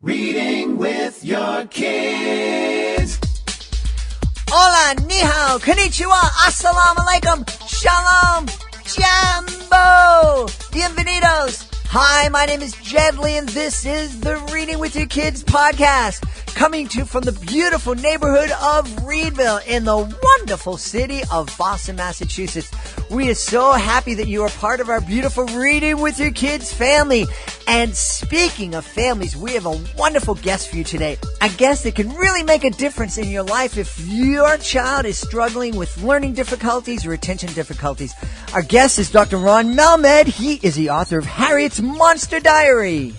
Reading with your kids. Hola, ni hao, konnichiwa, assalamu alaikum, shalom, jambo, bienvenidos. Hi, my name is Jedley, and this is the Reading with Your Kids podcast, coming to you from the beautiful neighborhood of Reedville in the wonderful city of Boston, Massachusetts. We are so happy that you are part of our beautiful Reading with Your Kids family. And speaking of families, we have a wonderful guest for you today. A guest that can really make a difference in your life if your child is struggling with learning difficulties or attention difficulties. Our guest is Dr. Raun Melmed. He is the author of Harriet's Monster Diary.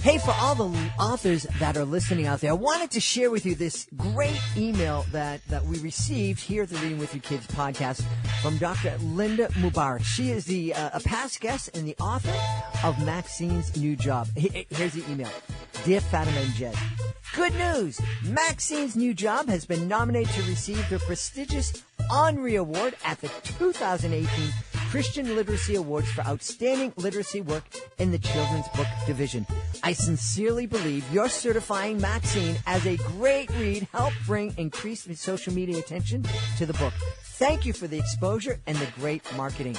Hey, for all the authors that are listening out there, I wanted to share with you this great email that we received here at the Reading with Your Kids podcast from Dr. Linda Mubarak. She is a past guest and the author of Maxine's New Job. Here's the email. Dear Fatima and Jed, good news! Maxine's New Job has been nominated to receive the prestigious Henri Award at the 2018 Christian Literacy Awards for Outstanding Literacy Work in the Children's Book Division. I sincerely believe your certifying Maxine as a great read helped bring increased social media attention to the book. Thank you for the exposure and the great marketing.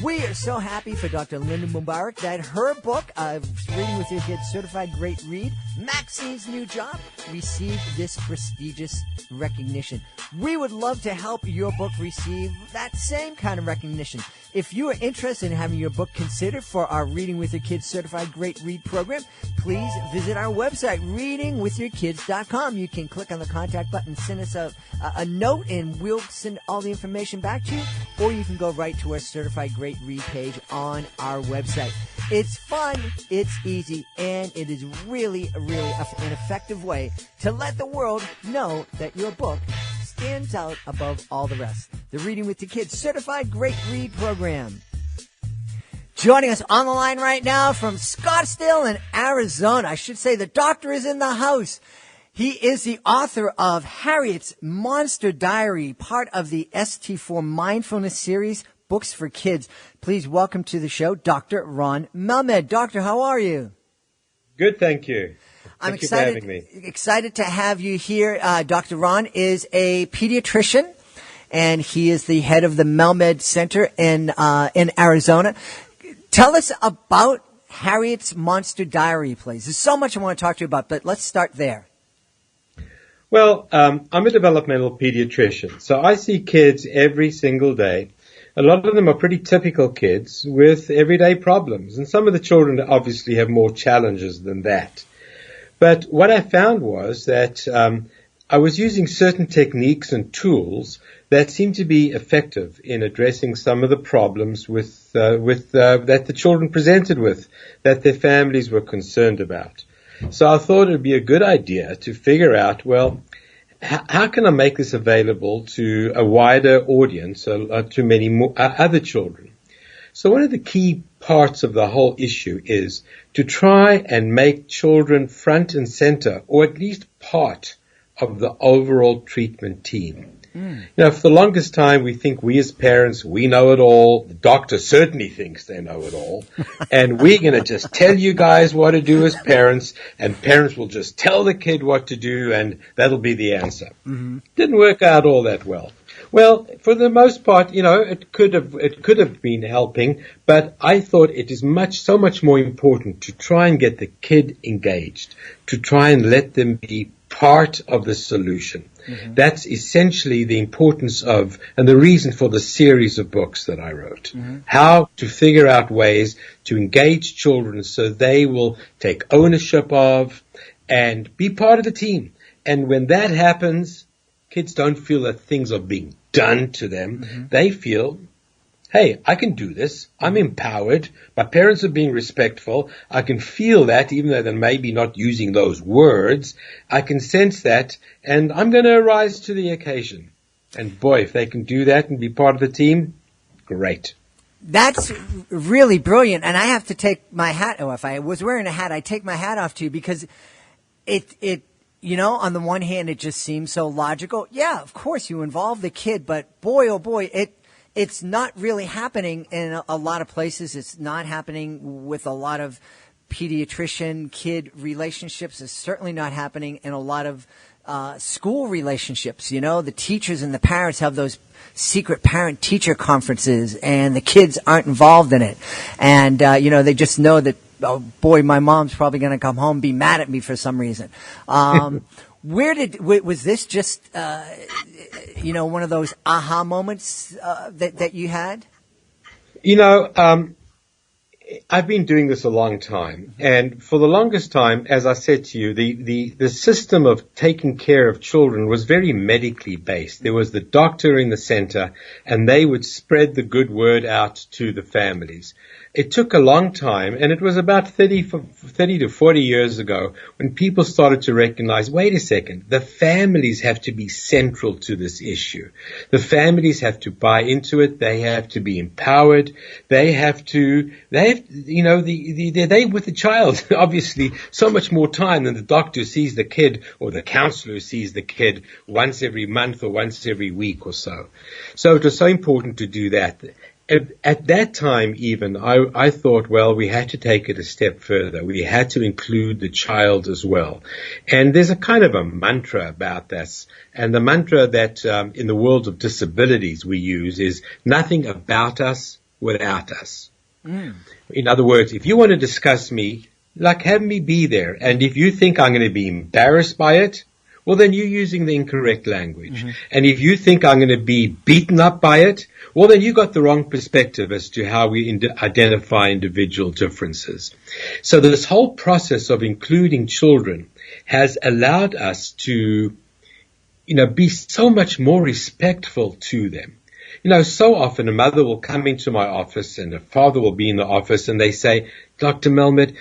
We are so happy for Dr. Linda Mubarak that her book, Reading with Your Kids Certified Great Read, Maxine's New Job, received this prestigious recognition. We would love to help your book receive that same kind of recognition. If you are interested in having your book considered for our Reading with Your Kids Certified Great Read program, please visit our website, readingwithyourkids.com. You can click on the contact button, send us a note, and we'll send all the information back to you, or you can go right to our Certified Great Read page on our website. It's fun, it's easy, and it is really an effective way to let the world know that your book stands out above all the rest. The Reading with the Kids Certified Great Read program. Joining us on the line right now from Scottsdale in Arizona. I should say the doctor is in the house. He is the author of Harriet's Monster Diary, part of the ST Mindfulness series, Books for Kids. Please welcome to the show, Dr. Raun Melmed. Doctor, how are you? Good, thank you. I'm Thank you for having me. excited to have you here. Dr. Raun is a pediatrician, and he is the head of the Melmed Center in Arizona. Tell us about Harriet's Monster Diary, please. There's so much I want to talk to you about, but let's start there. Well, I'm a developmental pediatrician, so I see kids every single day. A lot of them are pretty typical kids with everyday problems, and some of the children obviously have more challenges than that. But what I found was that I was using certain techniques and tools that seemed to be effective in addressing some of the problems that the children presented with, that their families were concerned about. So I thought it would be a good idea to figure out, well, how can I make this available to a wider audience, to many more, other children? So one of the key parts of the whole issue is to try and make children front and center, or at least part of the overall treatment team. You know, for the longest time, we think we as parents, we know it all. The doctor certainly thinks they know it all. And we're going to just tell you guys what to do as parents, and parents will just tell the kid what to do, and that'll be the answer. Mm-hmm. Didn't work out all that well. Well, for the most part, you know, it could have been helping, but I thought it is so much more important to try and get the kid engaged, to try and let them be part of the solution. Mm-hmm. That's essentially the importance of, and the reason for the series of books that I wrote. Mm-hmm. How to figure out ways to engage children so they will take ownership of and be part of the team. And when that happens, kids don't feel that things are being done to them. Mm-hmm. They feel, hey, I can do this. I'm empowered. My parents are being respectful. I can feel that, even though they're maybe not using those words. I can sense that, and I'm going to rise to the occasion. And boy, if they can do that and be part of the team, great. That's really brilliant. And I have to take my hat, if I was wearing a hat, I'd take my hat off to you, because it you know, on the one hand, it just seems so logical. Yeah, of course, you involve the kid, but boy, oh boy, it's not really happening in a lot of places. It's not happening with a lot of pediatrician-kid relationships is certainly not happening in a lot of school relationships. You know, the teachers and the parents have those secret parent-teacher conferences, and the kids aren't involved in it. And, they just know that, oh, boy, my mom's probably going to come home and be mad at me for some reason. Was this just, one of those aha moments that you had? I've been doing this a long time, and for the longest time, as I said to you, the system of taking care of children was very medically based. There was the doctor in the center, and they would spread the good word out to the families. It took a long time, and it was about 30 to 40 years ago when people started to recognize, wait a second, the families have to be central to this issue. The families have to buy into it. They have to be empowered. They with the child, obviously, so much more time than the doctor sees the kid or the counselor sees the kid once every month or once every week or so. So it was so important to do that. At that time, even, I thought, well, we had to take it a step further. We had to include the child as well. And there's a kind of a mantra about this. And the mantra that in the world of disabilities we use is nothing about us without us. Mm. In other words, if you want to discuss me, have me be there. And if you think I'm going to be embarrassed by it, well, then you're using the incorrect language. Mm-hmm. And if you think I'm going to be beaten up by it, well, then you got the wrong perspective as to how we identify individual differences. So this whole process of including children has allowed us to, be so much more respectful to them. So often a mother will come into my office and a father will be in the office and they say, Dr. Melmed,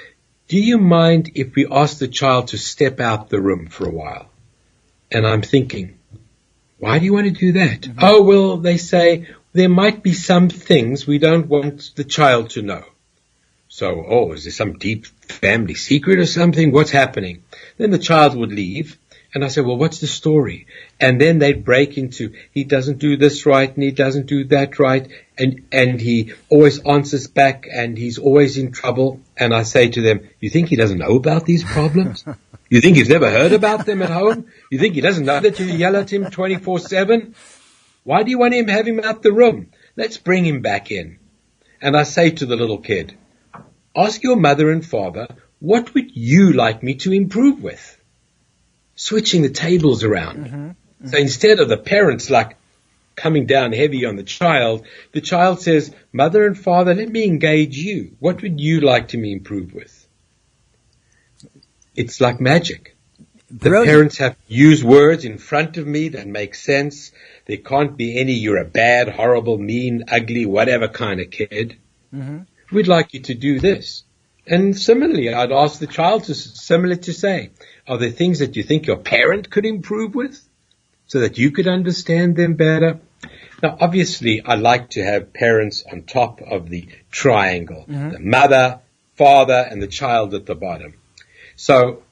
do you mind if we ask the child to step out the room for a while? And I'm thinking, why do you want to do that? Mm-hmm. Oh, well, they say there might be some things we don't want the child to know. So, is there some deep family secret or something? What's happening? Then the child would leave. And I said, well, what's the story? And then they'd break into, he doesn't do this right and he doesn't do that right. And he always answers back and he's always in trouble. And I say to them, you think he doesn't know about these problems? You think he's never heard about them at home? You think he doesn't know that you yell at him 24/7? Why do you want him have him out the room? Let's bring him back in. And I say to the little kid, ask your mother and father, what would you like me to improve with? Switching the tables around. Mm-hmm. Mm-hmm. So instead of the parents coming down heavy on the child says, mother and father, let me engage you. What would you like to me improve with? It's like magic. Brilliant. The parents have to use words in front of me that make sense. There can't be any, you're a bad, horrible, mean, ugly, whatever kind of kid. Mm-hmm. We'd like you to do this. And similarly, I'd ask the child to say, are there things that you think your parent could improve with so that you could understand them better? Now, obviously, I like to have parents on top of the triangle, mm-hmm. the mother, father, and the child at the bottom. So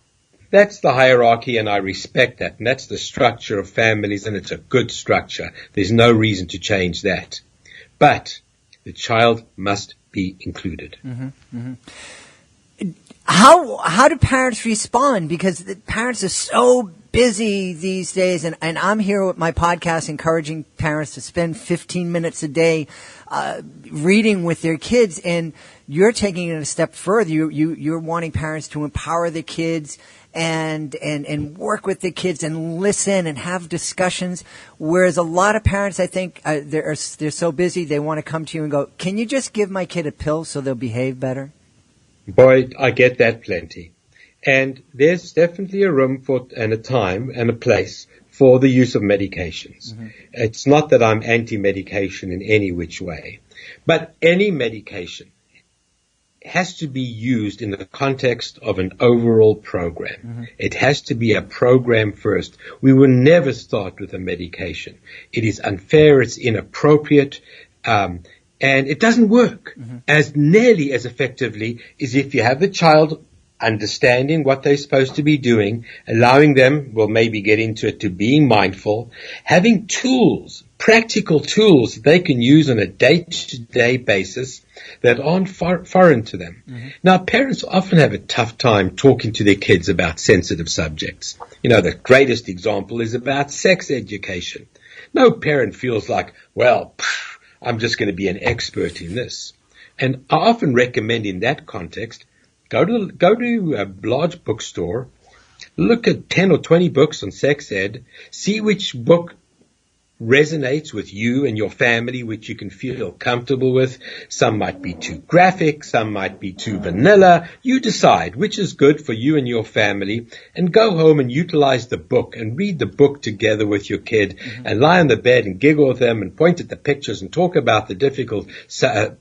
that's the hierarchy, and I respect that. And that's the structure of families, and it's a good structure. There's no reason to change that. But the child must be included. Mm-hmm. Mm-hmm. How do parents respond? Because the parents are so busy these days, and I'm here with my podcast encouraging parents to spend 15 minutes a day reading with their kids, and you're taking it a step further. You're wanting parents to empower the kids and work with the kids and listen and have discussions. Whereas a lot of parents, I think, they're so busy they want to come to you and go, "Can you just give my kid a pill so they'll behave better?" Boy, I get that plenty. And there's definitely a room and a time and a place for the use of medications. Mm-hmm. It's not that I'm anti-medication in any which way, but any medication has to be used in the context of an overall program. Mm-hmm. It has to be a program first. We will never start with a medication. It is unfair, it's inappropriate, and it doesn't work as nearly as effectively as if you have the child understanding what they're supposed to be doing, allowing them, we'll maybe get into it, to being mindful, having tools, practical tools that they can use on a day-to-day basis that aren't foreign to them. Mm-hmm. Now, parents often have a tough time talking to their kids about sensitive subjects. The greatest example is about sex education. No parent feels like, well, I'm just going to be an expert in this. And I often recommend in that context, go to a large bookstore, look at 10 or 20 books on sex ed, see which book resonates with you and your family, which you can feel comfortable with. Some might be too graphic, some might be too vanilla. You decide which is good for you and your family, and go home and utilize the book and read the book together with your kid, and lie on the bed and giggle with them and point at the pictures and talk about the difficult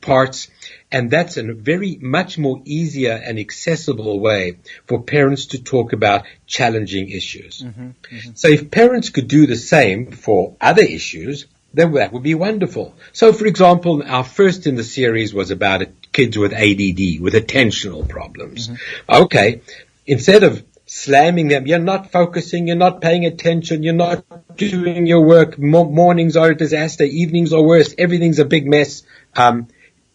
parts. And that's a very much more easier and accessible way for parents to talk about challenging issues. Mm-hmm, mm-hmm. So if parents could do the same for other issues, then that would be wonderful. So, for example, our first in the series was about kids with ADD, with attentional problems. Mm-hmm. Okay, instead of slamming them, you're not focusing, you're not paying attention, you're not doing your work, mornings are a disaster, evenings are worse, everything's a big mess.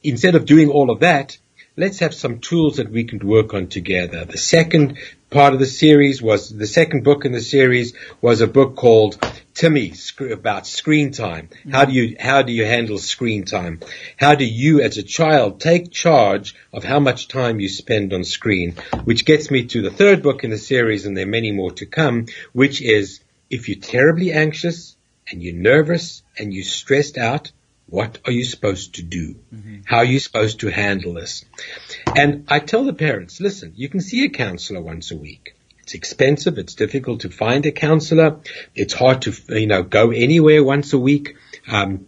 Instead of doing all of that, let's have some tools that we can work on together. The second part of the series was, the second book in the series was a book called Timmy, about screen time. How do you handle screen time? How do you as a child take charge of how much time you spend on screen? Which gets me to the third book in the series, and there are many more to come, which is, if you're terribly anxious and you're nervous and you're stressed out, what are you supposed to do? Mm-hmm. How are you supposed to handle this? And I tell the parents, listen, you can see a counselor once a week. It's expensive. It's difficult to find a counselor. It's hard to, go anywhere once a week.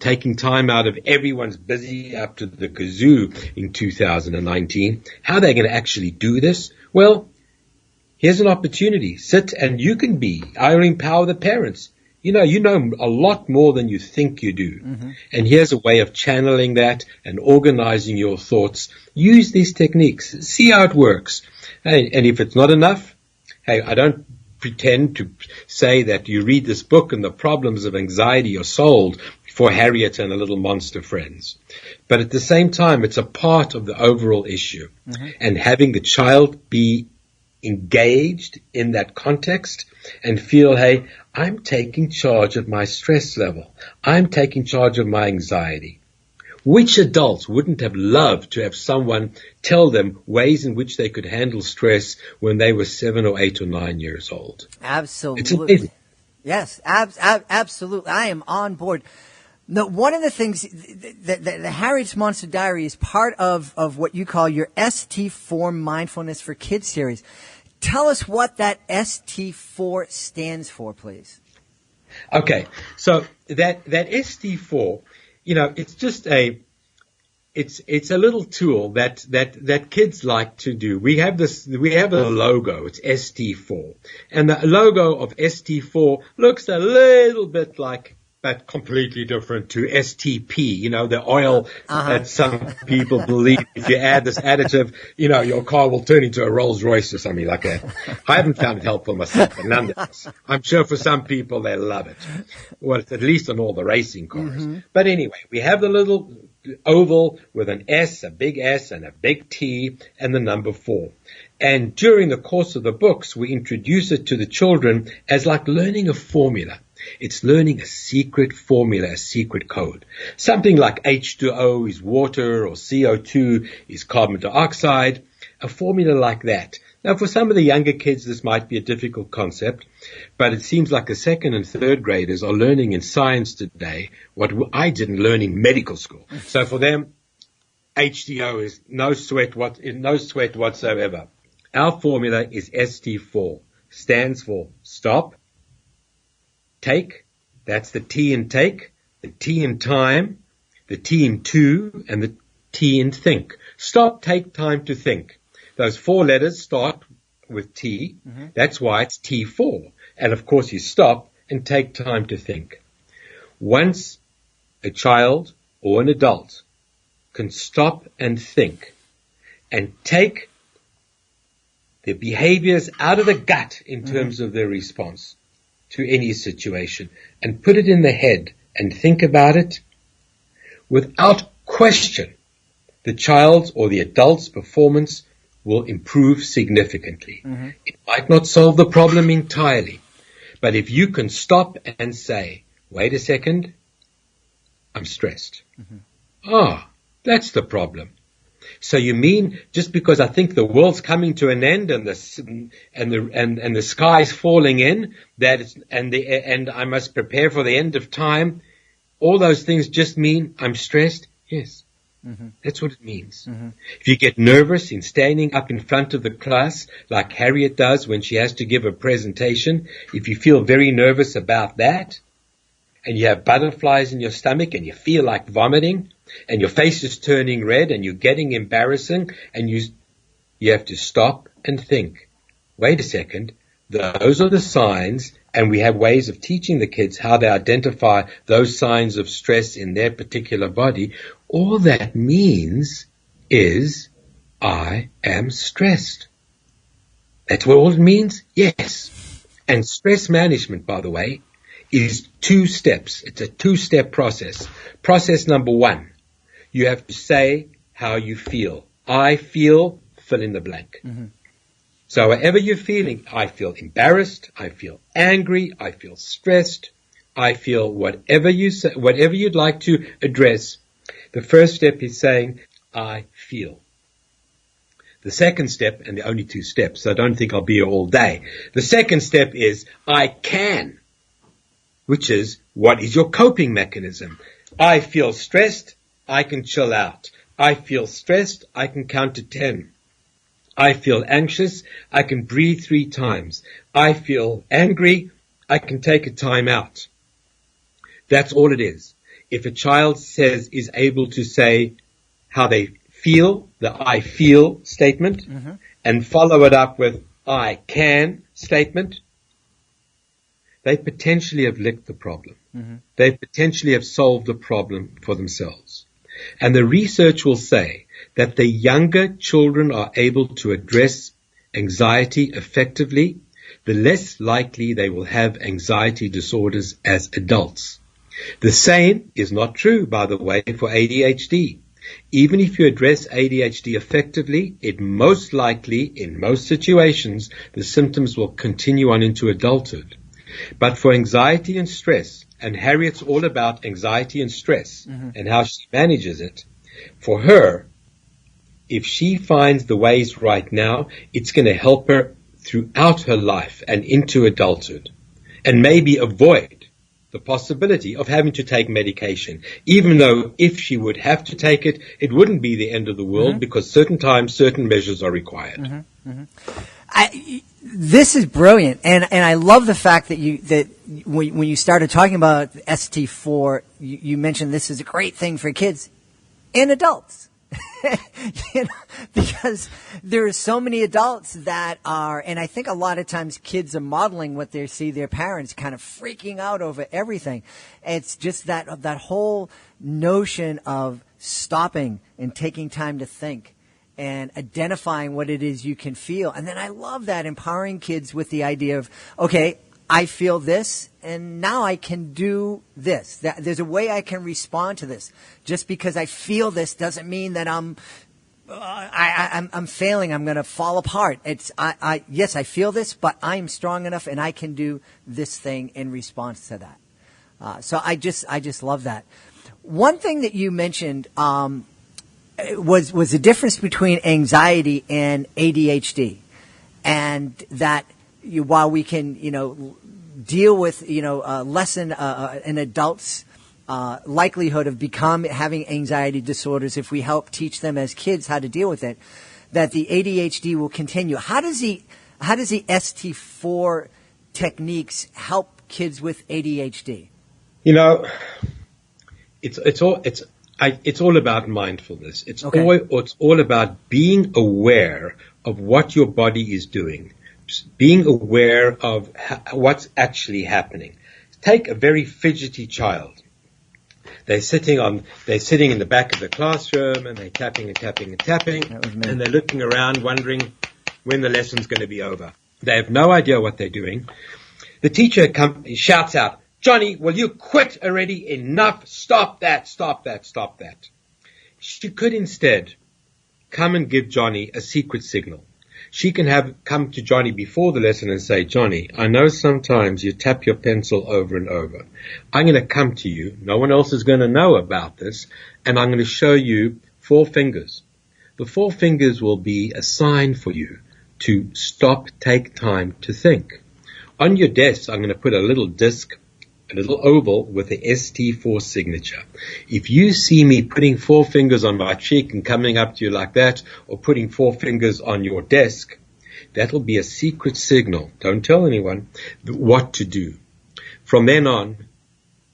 Taking time out of everyone's busy up to the kazoo in 2019. How are they going to actually do this? Well, here's an opportunity. Sit and you can be. I empower the parents. You know a lot more than you think you do. Mm-hmm. And here's a way of channeling that and organizing your thoughts. Use these techniques. See how it works. And if it's not enough, hey, I don't pretend to say that you read this book and the problems of anxiety are solved for Harriet and the little monster friends. But at the same time, it's a part of the overall issue. Mm-hmm. And having the child be engaged in that context and feel, hey, I'm taking charge of my stress level. I'm taking charge of my anxiety. Which adults wouldn't have loved to have someone tell them ways in which they could handle stress when they were 7 or 8 or 9 years old? Absolutely. It's amazing. Yes, absolutely. I am on board. No, one of the things that the Harriet's Monster Diary is part of what you call your ST4 Mindfulness for Kids series. Tell us what that ST4 stands for, please. Okay, so that ST4, it's just it's a little tool that kids like to do. We have a logo. It's ST4, and the logo of ST4 looks a little bit like, but completely different to STP, the oil that some people believe if you add this additive, your car will turn into a Rolls Royce or something like that. I haven't found it helpful myself, but nonetheless, I'm sure for some people they love it. Well, at least on all the racing cars. Mm-hmm. But anyway, we have the little oval with an S, a big S and a big T and the number 4. And during the course of the books, we introduce it to the children as like learning a formula. It's learning a secret formula, a secret code. Something like H2O is water or CO2 is carbon dioxide, a formula like that. Now, for some of the younger kids, this might be a difficult concept, but it seems like the 2nd and 3rd graders are learning in science today what I didn't learn in medical school. So for them, H2O is no sweat whatsoever. Our formula is ST4, stands for stop, take, that's the T in take, the T in time, the T in to, and the T in think. Stop, take time to think. Those 4 letters start with T. Mm-hmm. That's why it's T4. And of course you stop and take time to think. Once a child or an adult can stop and think and take their behaviors out of the gut in terms of their response to any situation, and put it in the head and think about it, without question, the child's or the adult's performance will improve significantly. It might not solve the problem entirely, but if you can stop and say, wait a second, I'm stressed. That's the problem. So you mean just because I think the world's coming to an end and the sky's falling in, and I must prepare for the end of time, all those things just mean I'm stressed? Yes. That's what it means. If you get nervous in standing up in front of the class, like Harriet does when she has to give a presentation, if you feel very nervous about that, and you have butterflies in your stomach and you feel like vomiting, and your face is turning red and you're getting embarrassing, and you have to stop and think, wait a second, those are the signs, and we have ways of teaching the kids how to identify those signs of stress in their particular body. All that means is I am stressed. That's what all it means? Yes. And stress management, by the way, is 2 steps. It's a 2-step process. Process number 1, you have to say how you feel. I feel, fill in the blank. So whatever you're feeling, I feel embarrassed, I feel angry, I feel stressed, I feel whatever you'd like to address. The first step is saying, I feel. The second step, and the only 2 steps, so I don't think I'll be here all day. The second step is, I can, which is, what is your coping mechanism? I feel stressed, I can chill out. I feel stressed, I can count to 10. I feel anxious, I can breathe 3 times. I feel angry, I can take a time out. That's all it is. If a child is able to say how they feel, the I feel statement, and follow it up with I can statement, they potentially have licked the problem. They potentially have solved the problem for themselves. And the research will say that the younger children are able to address anxiety effectively, the less likely they will have anxiety disorders as adults. The same is not true, by the way, for ADHD. Even if you address ADHD effectively, it most likely, in most situations, the symptoms will continue on into adulthood. But for anxiety and stress, and Harriet's all about anxiety and stress and how she manages it, for her, if she finds the ways right now, it's going to help her throughout her life and into adulthood, and maybe avoid the possibility of having to take medication, even though if she would have to take it, it wouldn't be the end of the world because certain times, certain measures are required. This is brilliant, and I love the fact that when you started talking about ST4, you mentioned this is a great thing for kids and adults. Because there are so many adults that are, and I think a lot of times kids are modeling what they see their parents kind of freaking out over everything. It's just that whole notion of stopping and taking time to think and identifying what it is you can feel. And then I love that, empowering kids with the idea of, okay, I feel this, and now I can do this. There's a way I can respond to this. Just because I feel this doesn't mean that I'm failing. I'm going to fall apart. Yes, I feel this, but I'm strong enough, and I can do this thing in response to that. So I just love that. One thing that you mentioned was the difference between anxiety and ADHD, and that while we can, deal with, lessen an adult's likelihood of having anxiety disorders if we help teach them as kids how to deal with it, that the ADHD will continue. How does the ST4 techniques help kids with ADHD? It's all about mindfulness. It's all about being aware of what your body is doing. Being aware of what's actually happening. Take a very fidgety child. They're sitting in the back of the classroom, and they're tapping and tapping and tapping, and they're looking around wondering, when the lesson's going to be over. They have no idea what they're doing. The teacher shouts out, "Johnny, will you quit already? Enough. Stop that, stop that, stop that." She could instead come and give Johnny a secret signal. She can come to Johnny before the lesson and say, "Johnny, I know sometimes you tap your pencil over and over. I'm going to come to you. No one else is going to know about this. And I'm going to show you 4 fingers. The 4 fingers will be a sign for you to stop, take time to think. On your desk, I'm going to put a little disc, a little oval with the ST4 signature. If you see me putting 4 fingers on my cheek and coming up to you like that, or putting 4 fingers on your desk, that'll be a secret signal. Don't tell anyone what to do." From then on,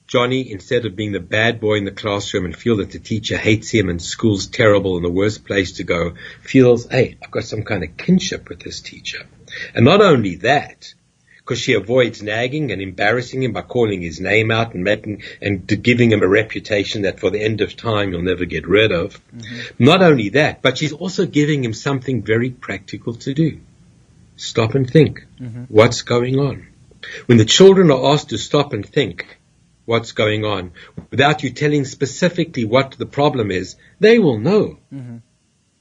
Johnny, instead of being the bad boy in the classroom and feel that the teacher hates him and school's terrible and the worst place to go, feels, hey, I've got some kind of kinship with this teacher. And not only that, because she avoids nagging and embarrassing him by calling his name out and giving him a reputation that for the end of time you'll never get rid of. Mm-hmm. Not only that, but she's also giving him something very practical to do. Stop and think. Mm-hmm. What's going on? When the children are asked to stop and think what's going on, without you telling specifically what the problem is, they will know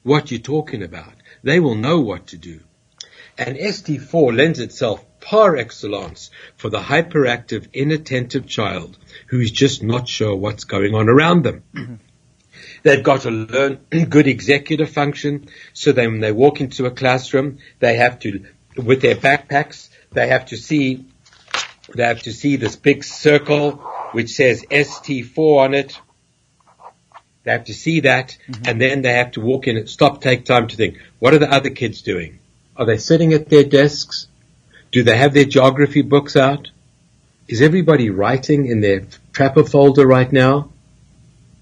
what you're talking about. They will know what to do. And ST4 lends itself par excellence for the hyperactive, inattentive child who is just not sure what's going on around them. Mm-hmm. They've got to learn good executive function, so that when they walk into a classroom, they have to, with their backpacks, they have to see this big circle which says ST4 on it. They have to see that, and then they have to walk in and stop, take time to think. What are the other kids doing? Are they sitting at their desks? Do they have their geography books out? Is everybody writing in their Trapper folder right now?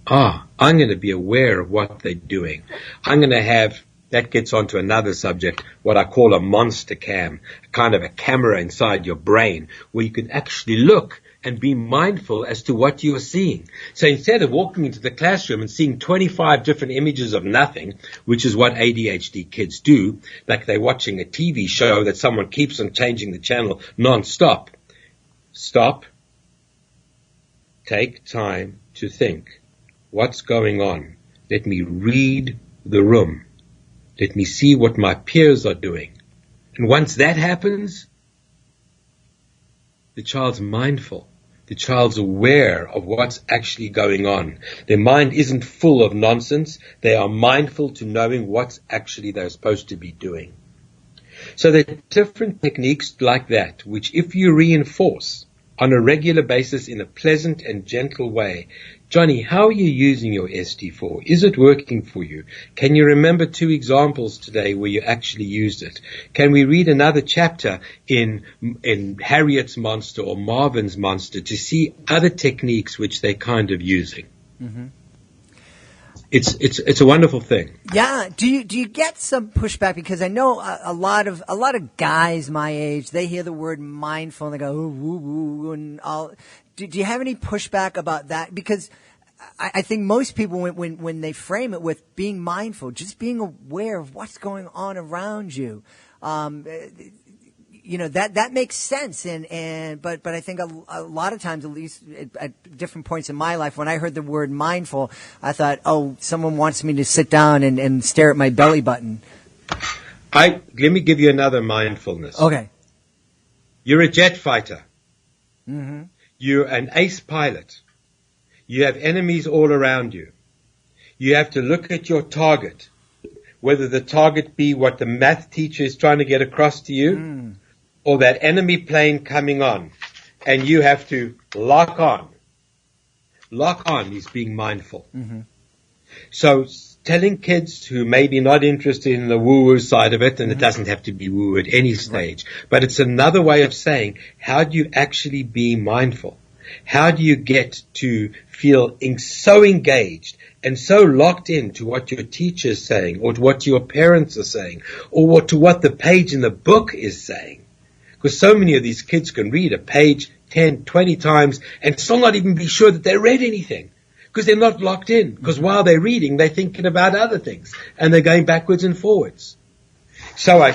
I'm going to be aware of what they're doing. I'm going to have, that gets onto another subject, what I call a monster cam, kind of a camera inside your brain where you can actually look and be mindful as to what you are seeing. So instead of walking into the classroom and seeing 25 different images of nothing, which is what ADHD kids do, like they're watching a TV show that someone keeps on changing the channel non-stop. Stop. Take time to think. What's going on? Let me read the room. Let me see what my peers are doing. And once that happens, the child's mindful. The child's aware of what's actually going on. Their mind isn't full of nonsense. They are mindful to knowing what's actually they're supposed to be doing. So there are different techniques like that, which if you reinforce on a regular basis in a pleasant and gentle way, Johnny, how are you using your ST4? Is it working for you? Can you remember 2 examples today where you actually used it? Can we read another chapter in Harriet's monster or Marvin's monster to see other techniques which they're kind of using? Mm-hmm. It's a wonderful thing. Yeah. Do you get some pushback? Because I know a lot of guys my age, they hear the word mindful and they go, ooh, woo, woo, and all. Do you have any pushback about that? Because I think most people, when they frame it with being mindful, just being aware of what's going on around you, that makes sense. But I think a lot of times, at least at different points in my life, when I heard the word mindful, I thought, oh, someone wants me to sit down and stare at my belly button. Let me give you another mindfulness. Okay. You're a jet fighter. Mm-hmm. You're an ace pilot. You have enemies all around you. You have to look at your target, whether the target be what the math teacher is trying to get across to you, or that enemy plane coming on, and you have to lock on. Lock on is being mindful. Mm-hmm. So telling kids who may be not interested in the woo-woo side of it, and it doesn't have to be woo at any stage, but it's another way of saying, how do you actually be mindful? How do you get to feel so engaged and so locked in to what your teacher is saying, or to what your parents are saying, or to what the page in the book is saying? Because so many of these kids can read a page 10, 20 times and still not even be sure that they read anything. Because they're not locked in. Because while they're reading, they're thinking about other things. And they're going backwards and forwards. So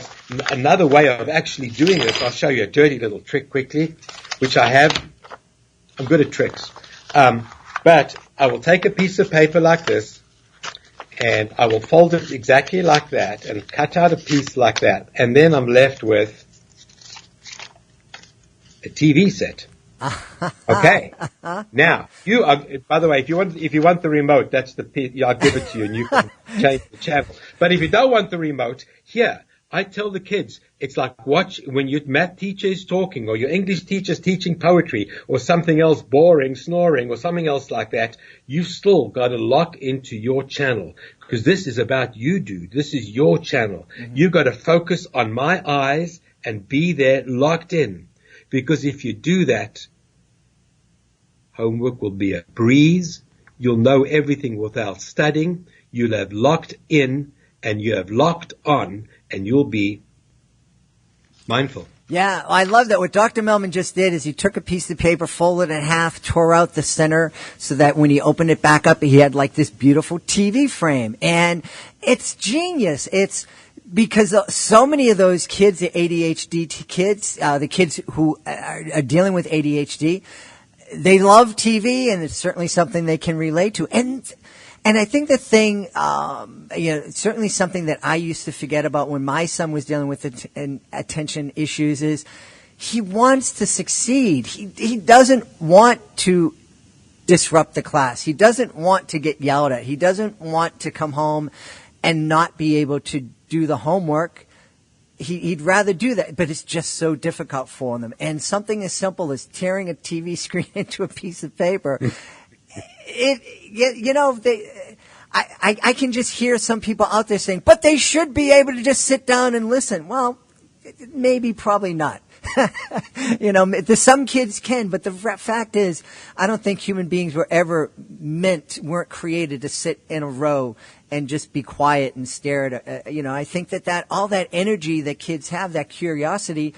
another way of actually doing this, I'll show you a dirty little trick quickly, which I have. I'm good at tricks. But I will take a piece of paper like this, and I will fold it exactly like that, and cut out a piece like that, and then I'm left with a TV set. Okay. Now, by the way, if you want the remote, that's I'll give it to you, and you can change the channel. But if you don't want the remote, here, I tell the kids, it's like watch when your math teacher is talking, or your English teacher is teaching poetry, or something else boring, snoring, or something else like that. You've still got to lock into your channel, because this is about you, dude. This is your channel. Mm-hmm. You've got to focus on my eyes and be there locked in, because if you do that, homework will be a breeze. You'll know everything without studying. You'll have locked in, and you have locked on, and you'll be mindful. Yeah, I love that. What Dr. Melmed just did is he took a piece of paper, folded it in half, tore out the center so that when he opened it back up, he had like this beautiful TV frame. And it's genius. It's because so many of those kids, the ADHD kids, the kids who are dealing with ADHD, they love TV, and it's certainly something they can relate to. And I think the thing, certainly something that I used to forget about when my son was dealing with attention issues is he wants to succeed. He doesn't want to disrupt the class. He doesn't want to get yelled at. He doesn't want to come home and not be able to do the homework. He'd rather do that, but it's just so difficult for them. And something as simple as tearing a TV screen into a piece of paper, I can just hear some people out there saying, but they should be able to just sit down and listen. Well, maybe, probably not. Some kids can, but the fact is, I don't think human beings weren't created to sit in a row and just be quiet and stare at, I think that all that energy that kids have, that curiosity,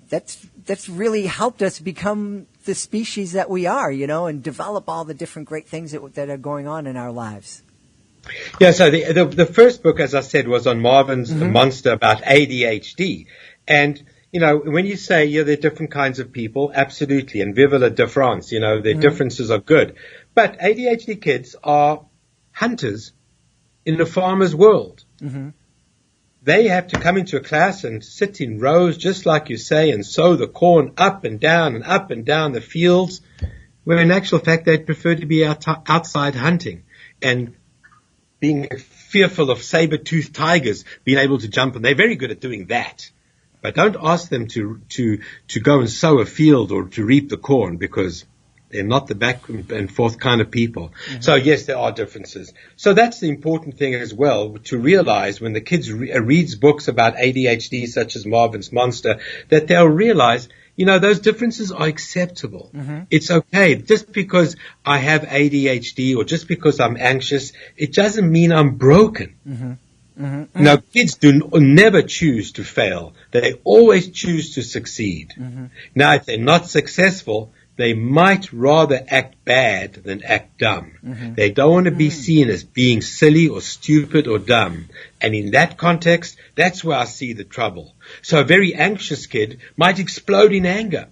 that's really helped us become the species that we are, and develop all the different great things that are going on in our lives. Yeah, so the first book, as I said, was on Marvin's monster about ADHD. And, when you say, there are different kinds of people, absolutely, and vive la différence, their differences are good. But ADHD kids are hunters in the farmer's world. Mm-hmm. They have to come into a class and sit in rows, just like you say, and sow the corn up and down the fields, where in actual fact they'd prefer to be outside hunting and being fearful of saber-toothed tigers, being able to jump, and they're very good at doing that. But don't ask them to go and sow a field or to reap the corn, because they're not the back and forth kind of people. Mm-hmm. So yes, there are differences. So that's the important thing as well, to realize when the kids reads books about ADHD, such as Marvin's Monster, that they'll realize, those differences are acceptable. Mm-hmm. It's okay. Just because I have ADHD or just because I'm anxious, it doesn't mean I'm broken. Mm-hmm. Mm-hmm. Now, kids never choose to fail. They always choose to succeed. Mm-hmm. Now, if they're not successful, they might rather act bad than act dumb. Mm-hmm. They don't want to be seen as being silly or stupid or dumb. And in that context, that's where I see the trouble. So a very anxious kid might explode in anger.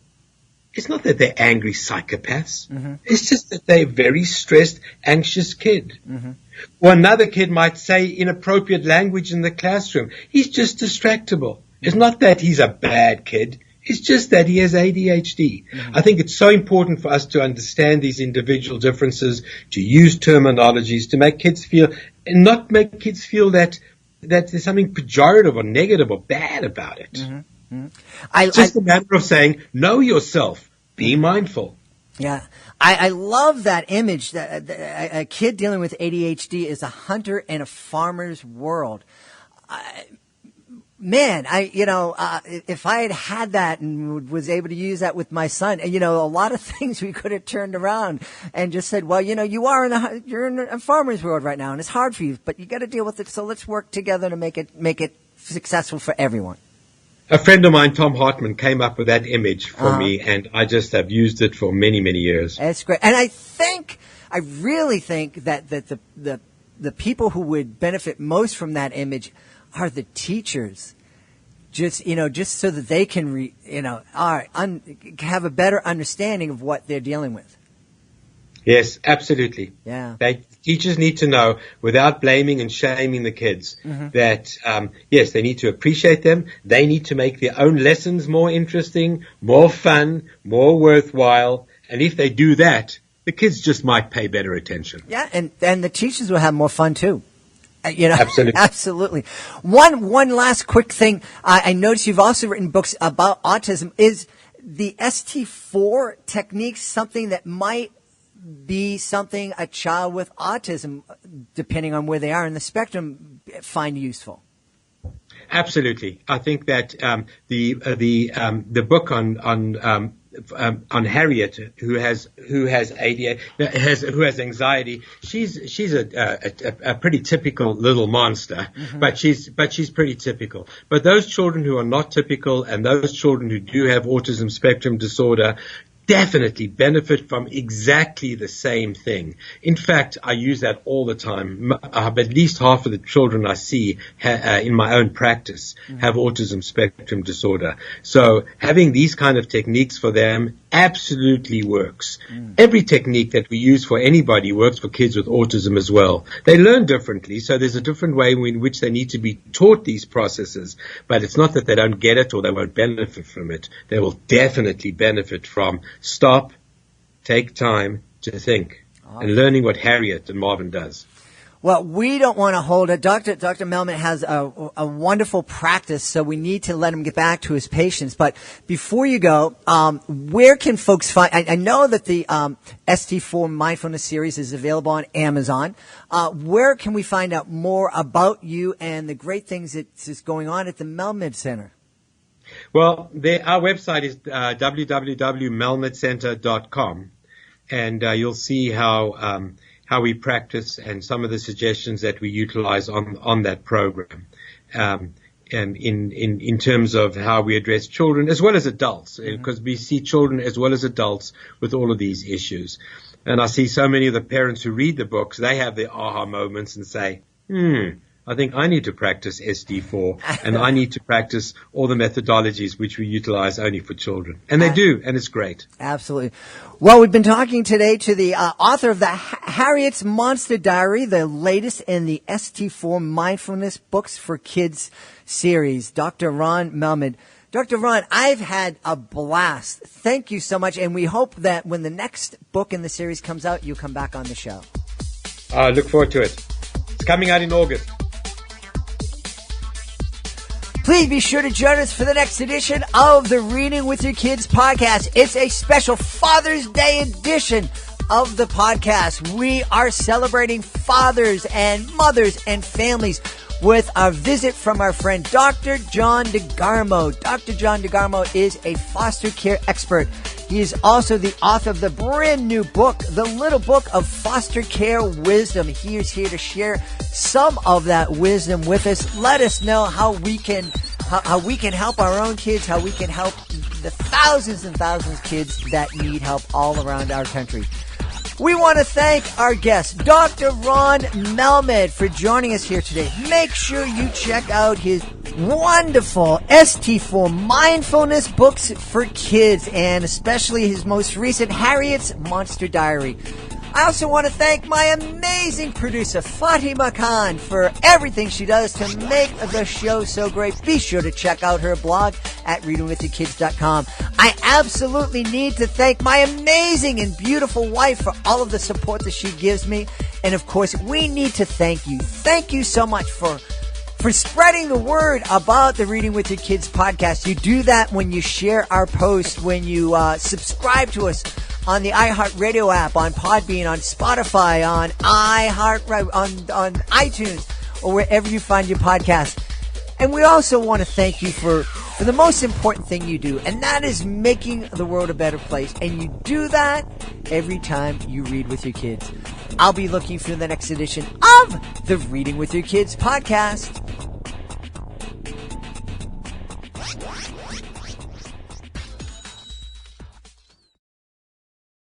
It's not that they're angry psychopaths. Mm-hmm. It's just that they're a very stressed, anxious kid. Mm-hmm. Or another kid might say inappropriate language in the classroom. He's just distractible. It's not that he's a bad kid. It's just that he has ADHD. Mm-hmm. I think it's so important for us to understand these individual differences, to use terminologies, to make kids feel, and not make kids feel that there's something pejorative or negative or bad about it. Mm-hmm. Mm-hmm. It's just a matter of saying, know yourself, be mindful. Yeah. I love that image that a kid dealing with ADHD is a hunter in a farmer's world. If I had that and was able to use that with my son, a lot of things we could have turned around and just said, well, you're in a farmer's world right now and it's hard for you, but you got to deal with it. So let's work together to make it successful for everyone. A friend of mine, Tom Hartman, came up with that image for me, and I just have used it for many, many years. That's great. And I really think that the people who would benefit most from that image are the teachers. Just so that they can, have a better understanding of what they're dealing with. Yes, absolutely. Yeah. Teachers need to know, without blaming and shaming the kids, that, yes, they need to appreciate them. They need to make their own lessons more interesting, more fun, more worthwhile. And if they do that, the kids just might pay better attention. Yeah, and the teachers will have more fun too. Absolutely. Absolutely. One last quick thing. I noticed you've also written books about autism. Is the ST4 technique something that might be something a child with autism, depending on where they are in the spectrum, find useful? Absolutely. I think that the book on Harriet, who has ADHD, who has anxiety. She's a pretty typical little monster, but she's pretty typical. But those children who are not typical, and those children who do have autism spectrum disorder, definitely benefit from exactly the same thing. In fact, I use that all the time. At least half of the children I see in my own practice have autism spectrum disorder. So having these kind of techniques for them absolutely works. Every technique that we use for anybody works for kids with autism as well. They learn differently, so there's a different way in which they need to be taught these processes. But it's not that they don't get it or they won't benefit from it. They will definitely benefit from stop, take time to think, and learning what Harriet and Marvin does. Well, we don't want to hold it. Dr. Melmed has a wonderful practice, so we need to let him get back to his patients. But before you go, where can folks find? I know that the ST4 Mindfulness series is available on Amazon. Where can we find out more about you and the great things that's going on at the Melmed Center? Well, our website is www.melmedcenter.com, and you'll see how we practice and some of the suggestions that we utilize on that program, and in terms of how we address children as well as adults, because we see children as well as adults with all of these issues. And I see so many of the parents who read the books, they have their aha moments and say, I think I need to practice SD4 and I need to practice all the methodologies which we utilize only for children. And they do, and it's great. Absolutely. Well, we've been talking today to the author of the Harriet's Monster Diary, the latest in the ST4 Mindfulness Books for Kids series, Dr. Raun Melmed. Dr. Raun, I've had a blast. Thank you so much, and we hope that when the next book in the series comes out, you'll come back on the show. I look forward to it. It's coming out in August. Please be sure to join us for the next edition of the Reading with Your Kids podcast. It's a special Father's Day edition of the podcast. We are celebrating fathers and mothers and families with a visit from our friend Dr. John DeGarmo. Dr. John DeGarmo is a foster care expert. He is also the author of the brand new book, The Little Book of Foster Care Wisdom. He is here to share some of that wisdom with us. Let us know how we can help our own kids, how we can help the thousands and thousands of kids that need help all around our country. We want to thank our guest, Dr. Raun Melmed, for joining us here today. Make sure you check out his wonderful ST4 Mindfulness Books for Kids, and especially his most recent Harriet's Monster Diary. I also want to thank my amazing producer, Fatima Khan, for everything she does to make the show so great. Be sure to check out her blog at readingwithyourkids.com. I absolutely need to thank my amazing and beautiful wife for all of the support that she gives me. And of course, we need to thank you. Thank you so much for spreading the word about the Reading with Your Kids podcast. You do that when you share our post, when you subscribe to us on the iHeartRadio app, on Podbean, on Spotify, on on iTunes, or wherever you find your podcast. And we also want to thank you for the most important thing you do, and that is making the world a better place. And you do that every time you read with your kids. I'll be looking for the next edition of the Reading with Your Kids podcast.